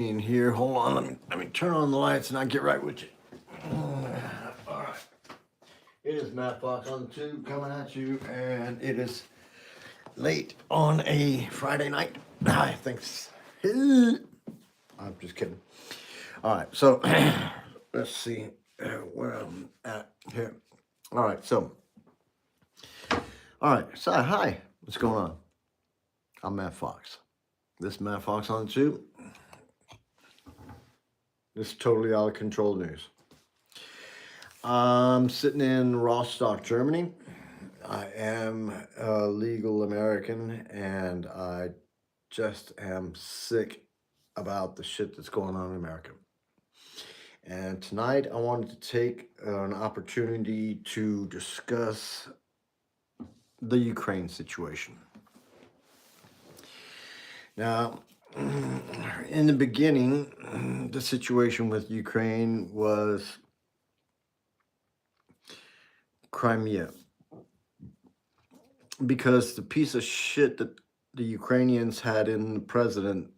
In here, hold on, let me turn on the lights and I'll get right with you. All right, it is Matt Fox on the tube coming at you, and it is late on a Friday night. I think. I'm just kidding. All right, so let's see where I'm at here. All right, so hi, what's going on? I'm Matt Fox. This is Matt Fox on the tube. This is totally out of control news. I'm sitting in Rostock, Germany. I am a legal American, and I just am sick about the shit that's going on in America. And tonight I wanted to take an opportunity to discuss the Ukraine situation. Now, in the beginning, the situation with Ukraine was Crimea, because the piece of shit that the Ukrainians had in the president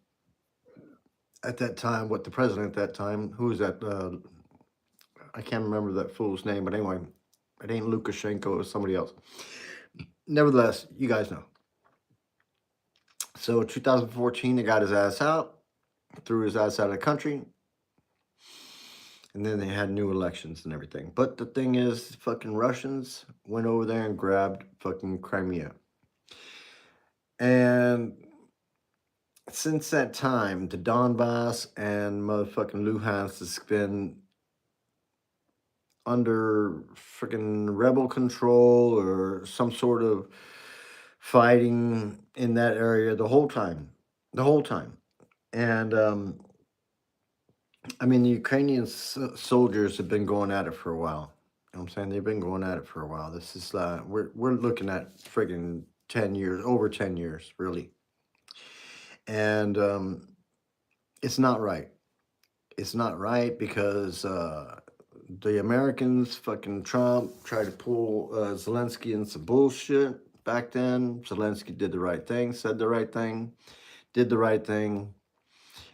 at that time, who was that? I can't remember that fool's name, but anyway, it ain't Lukashenko, it was somebody else. Nevertheless, you guys know. So 2014, they got his ass out, threw his ass out of the country, and then they had new elections and everything. But the thing is, fucking Russians went over there and grabbed fucking Crimea. And since that time, the Donbass and motherfucking Luhansk has been under freaking rebel control or some sort of fighting in that area the whole time. And I mean, the Ukrainian soldiers have been going at it for a while. You know what I'm saying? They've been going at it for a while. This is we're looking at friggin' 10 years, over 10 years, really. And it's not right. It's not right because the Americans, fucking Trump, tried to pull Zelenskyy in some bullshit back then. Zelenskyy did the right thing, said the right thing, did the right thing.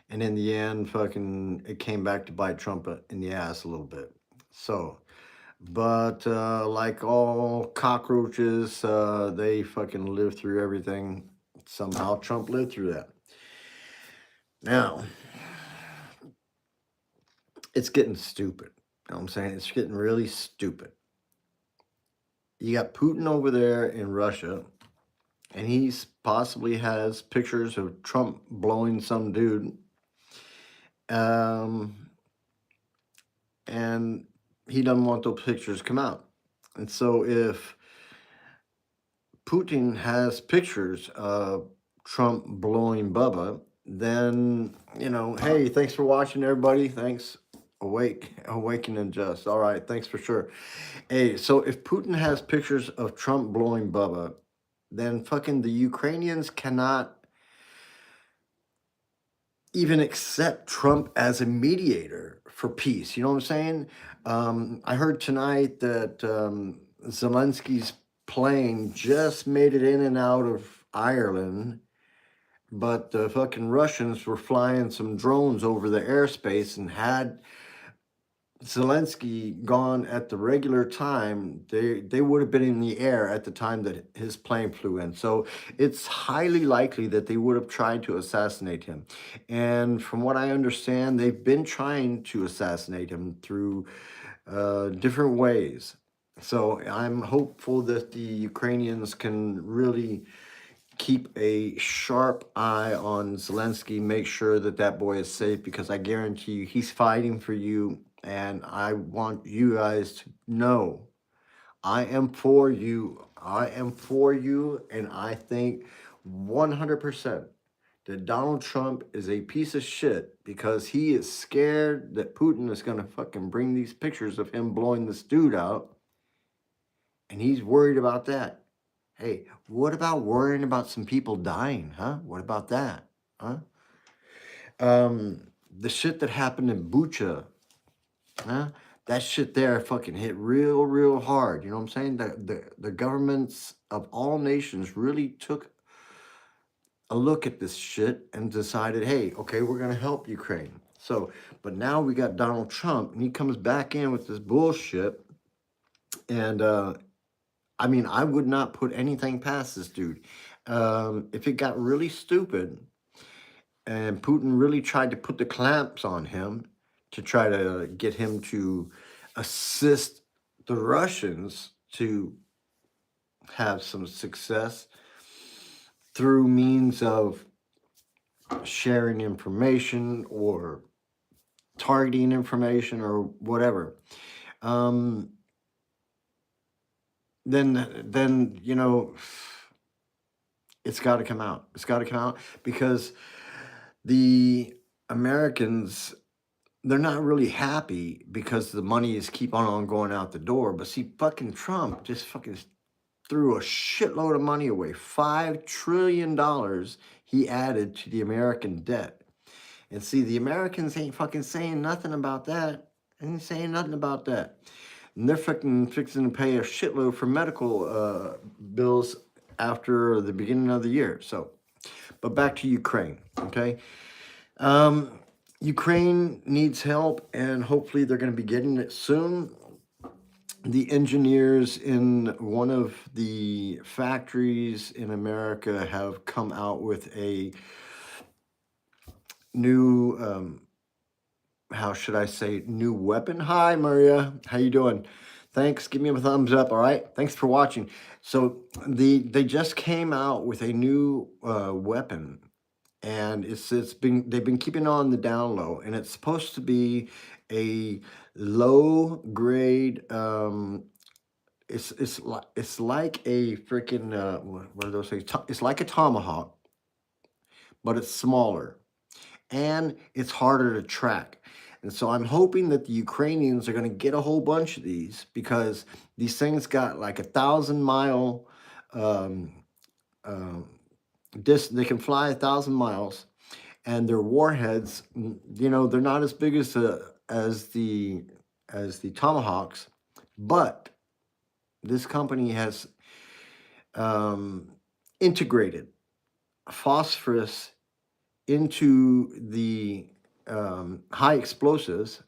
And in the end, fucking, it came back to bite Trump in the ass a little bit. So, but like all cockroaches, they fucking live through everything. Somehow Trump lived through that. Now, it's getting stupid. You know what I'm saying? It's getting really stupid. You got Putin over there in Russia, and he's possibly has pictures of Trump blowing some dude. And he doesn't want those pictures to come out. And so if Putin has pictures of Trump blowing Bubba, then, you know, hey, thanks for watching, everybody. Thanks. Awaken and just. All right, thanks for sure. Hey, so if Putin has pictures of Trump blowing Bubba, then fucking the Ukrainians cannot even accept Trump as a mediator for peace. You know what I'm saying? I heard tonight that Zelensky's plane just made it in and out of Ireland, but the fucking Russians were flying some drones over the airspace, and had Zelenskyy gone at the regular time, they would have been in the air at the time that his plane flew in. So it's highly likely that they would have tried to assassinate him. And from what I understand, they've been trying to assassinate him through different ways. So I'm hopeful that the Ukrainians can really keep a sharp eye on Zelenskyy, make sure that that boy is safe, because I guarantee you he's fighting for you. And I want you guys to know, I am for you. I am for you. And I think 100% that Donald Trump is a piece of shit, because he is scared that Putin is going to fucking bring these pictures of him blowing this dude out. And he's worried about that. Hey, what about worrying about some people dying, huh? What about that, huh? The shit that happened in Bucha, huh? That shit there fucking hit real hard. You know what I'm saying? The governments of all nations really took a look at this shit and decided, hey, okay, we're going to help Ukraine. So, but now we got Donald Trump, and he comes back in with this bullshit. And I mean, I would not put anything past this dude. If it got really stupid and Putin really tried to put the clamps on him to try to get him to assist the Russians to have some success through means of sharing information or targeting information or whatever, um, then you know, it's got to come out. It's got to come out because the Americans, they're not really happy because the money is keep on going out the door. But see, fucking Trump just fucking threw a shitload of money away. $5 trillion he added to the American debt. And see, the Americans ain't fucking saying nothing about that. Ain't saying nothing about that. And they're fucking fixing to pay a shitload for medical bills after the beginning of the year. So, but back to Ukraine, okay? Ukraine needs help, and hopefully they're going to be getting it soon. The engineers in one of the factories in America have come out with a new, how should I say, new weapon. Hi, Maria. How you doing? Thanks. Give me a thumbs up. All right. Thanks for watching. So they just came out with a new weapon, and they've been keeping it on the down low, and it's supposed to be a low grade. It's like a freaking what are those things? It's like a tomahawk, but it's smaller and it's harder to track. And so I'm hoping that the Ukrainians are going to get a whole bunch of these because these things got like 1,000 mile um, um, they can fly 1,000 miles, and their warheads, you know, they're not as big as the tomahawks, but this company has um, integrated phosphorus into the high explosives,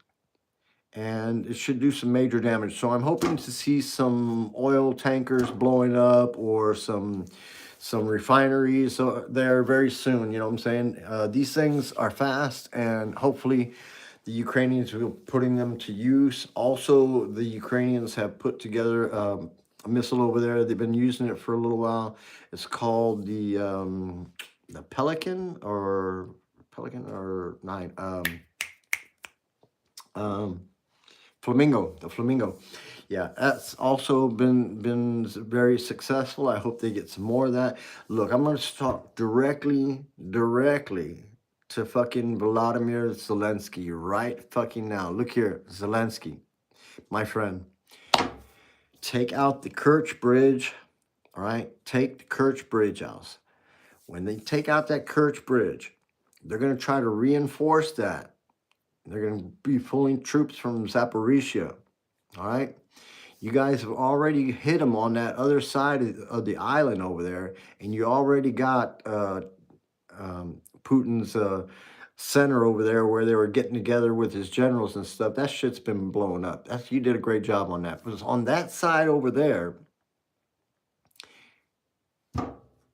and it should do some major damage. So I'm hoping to see some oil tankers blowing up or some refineries so there very soon. You know what I'm saying? These things are fast, and hopefully the Ukrainians will be putting them to use. Also, the Ukrainians have put together a missile over there. They've been using it for a little while. It's called the Pelican or nine. Flamingo, the Flamingo. Yeah, that's also been very successful. I hope they get some more of that. Look, I'm going to talk directly to fucking Volodymyr Zelenskyy right fucking now. Look here, Zelenskyy, my friend. Take out the Kerch Bridge, all right? Take the Kerch Bridge out. When they take out that Kerch Bridge, they're going to try to reinforce that. They're going to be pulling troops from Zaporizhia, all right? You guys have already hit them on that other side of the island over there, and you already got Putin's center over there where they were getting together with his generals and stuff. That shit's been blowing up. You did a great job on that. Because on that side over there,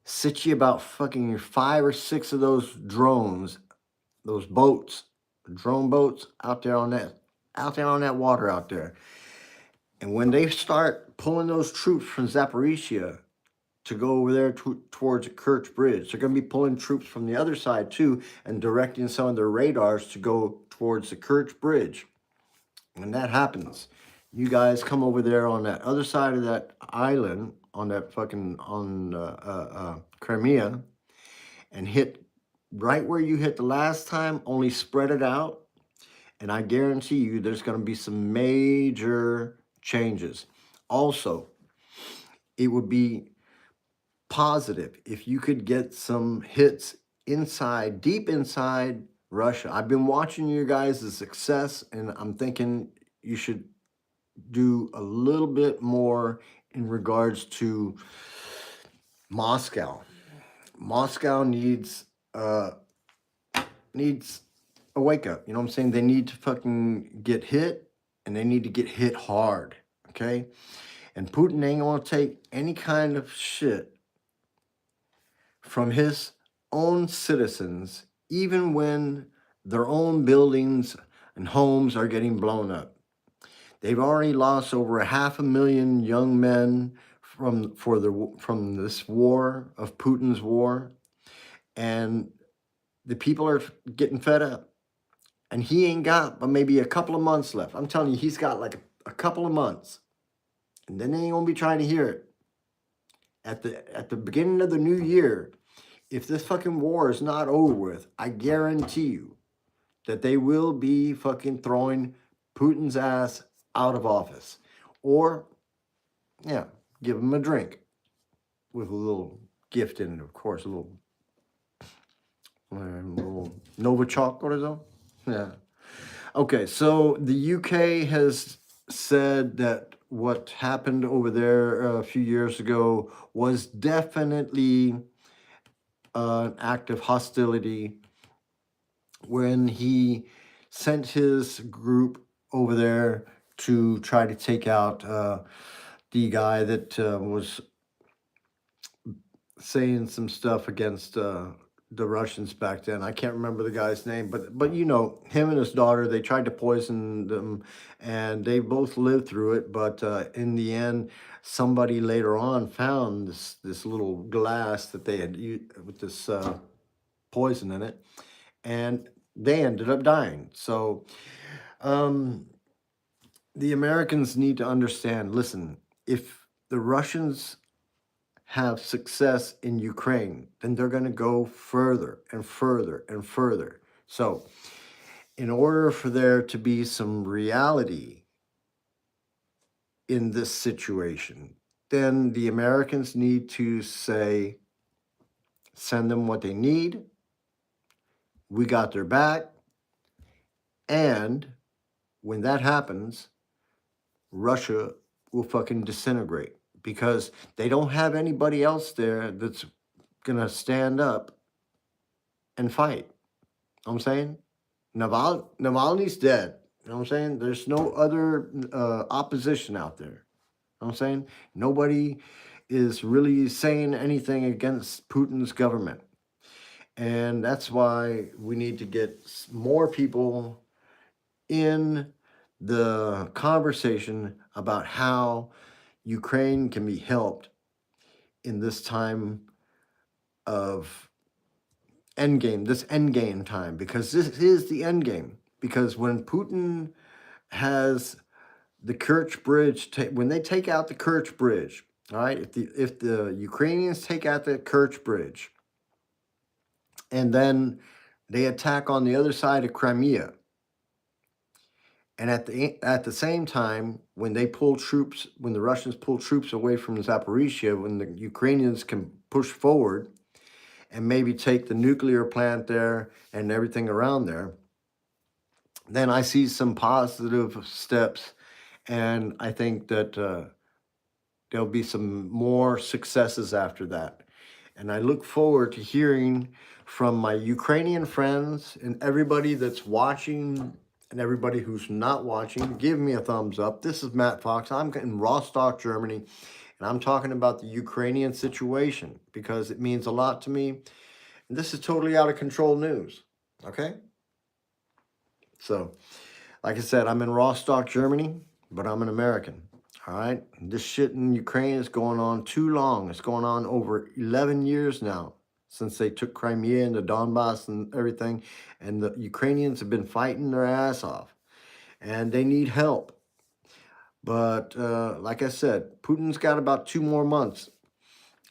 sit you about fucking 5 or 6 of those drones, those boats, drone boats out there on that water out there. And when they start pulling those troops from Zaporizhia to go over there towards the Kerch Bridge, they're going to be pulling troops from the other side too and directing some of their radars to go towards the Kerch Bridge. When that happens, you guys come over there on that other side of that island, on that fucking, Crimea, and hit right where you hit the last time, only spread it out. And I guarantee you there's going to be some major changes. Also, it would be positive if you could get some hits inside, deep inside Russia. I've been watching you guys' success, and I'm thinking you should do a little bit more in regards to Moscow. Moscow needs a wake up. You know what I'm saying? They need to fucking get hit, and they need to get hit hard. Okay? And Putin ain't gonna take any kind of shit from his own citizens, even when their own buildings and homes are getting blown up. They've already lost over 500,000 young men from this war of Putin's war, and the people are getting fed up. And he ain't got but maybe a couple of months left. I'm telling you, he's got like a couple of months, and then they ain't gonna be trying to hear it. At the beginning of the new year, if this fucking war is not over with, I guarantee you that they will be fucking throwing Putin's ass out of office. Or, yeah, give him a drink with a little gift in it, of course, a little Novichok or so. Yeah. Okay, so the UK has said that what happened over there a few years ago was definitely an act of hostility when he sent his group over there to try to take out the guy that was saying some stuff against the Russians back then. I can't remember the guy's name, but you know, him and his daughter, they tried to poison them, and they both lived through it. But in the end, somebody later on found this little glass that they had with this poison in it, and they ended up dying. So the Americans need to understand. Listen, if the Russians have success in Ukraine, then they're going to go further and further and further. So, in order for there to be some reality in this situation, then the Americans need to say, send them what they need. We got their back. And when that happens, Russia will fucking disintegrate because they don't have anybody else there that's gonna stand up and fight. You know what I'm saying? Navalny's dead. You know what I'm saying? There's no other opposition out there. You know what I'm saying? Nobody is really saying anything against Putin's government. And that's why we need to get more people in the conversation about how Ukraine can be helped in this time of this endgame time, because this is the endgame. Because when Putin has the Kerch Bridge, when they take out the Kerch Bridge, all right, if the Ukrainians take out the Kerch Bridge, and then they attack on the other side of Crimea, and at the same time, when the Russians pull troops away from Zaporizhia, when the Ukrainians can push forward and maybe take the nuclear plant there and everything around there, then I see some positive steps, and I think that there'll be some more successes after that. And I look forward to hearing from my Ukrainian friends and everybody that's watching and everybody who's not watching. Give me a thumbs up. This is Matt Fox. I'm in Rostock, Germany, and I'm talking about the Ukrainian situation because it means a lot to me. And this is totally out of control news. Okay? So, like I said, I'm in Rostock, Germany, but I'm an American. All right? This shit in Ukraine is going on too long. It's going on over 11 years now since they took Crimea and the Donbass and everything. And the Ukrainians have been fighting their ass off. And they need help. But like I said, Putin's got about 2 more months.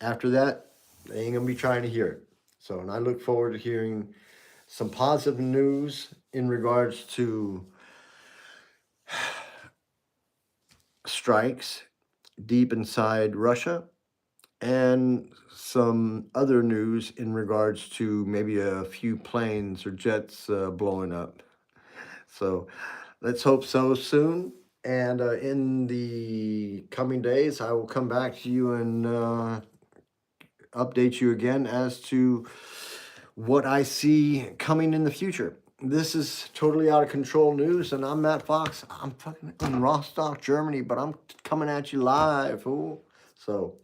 After that, they ain't going to be trying to hear it. So, and I look forward to hearing some positive news in regards to strikes deep inside Russia, and some other news in regards to maybe a few planes or jets blowing up. So let's hope so soon. And in the coming days, I will come back to you and update you again as to what I see coming in the future. This is totally out of control news, and I'm Matt Fox. I'm fucking in Rostock, Germany, but I'm coming at you live, fool. So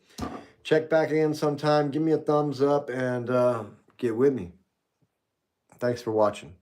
check back in sometime. Give me a thumbs up and get with me. Thanks for watching.